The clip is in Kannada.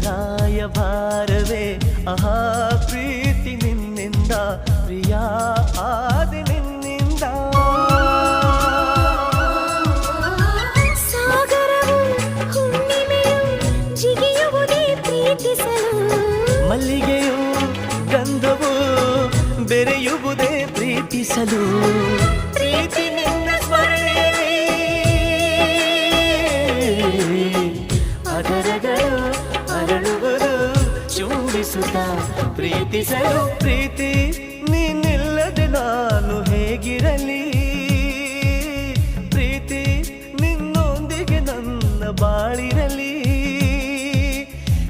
ರಾಯಭಾರವೇ ಆಹಾ ಪ್ರೀತಿ ನಿನ್ನಿಂದ ಪ್ರಿಯ ಆದಿ ನಿನ್ನಿಂದ ಸಾಗರವು ಹುಣ್ಣಿಮೆಯು ಜಿಗಿಯುವುದೇ ಪ್ರೀತಿಸಲು ಮಲ್ಲಿಗೆಯು ಗಂಧವು ಬೆರೆಯುವುದೇ ಪ್ರೀತಿಸಲು ಪ್ರೀತಿ ನಿನ್ನ ಸ್ಮರಣೆಯಲ್ಲಿ ಅದರಗಳು ಅರಳುವುದು ಚುಂಬಿಸುತ್ತ ಪ್ರೀತಿಸಲು ಪ್ರೀತಿ ನೀನಿಲ್ಲದೆ ನಾನು ಹೇಗಿರಲಿ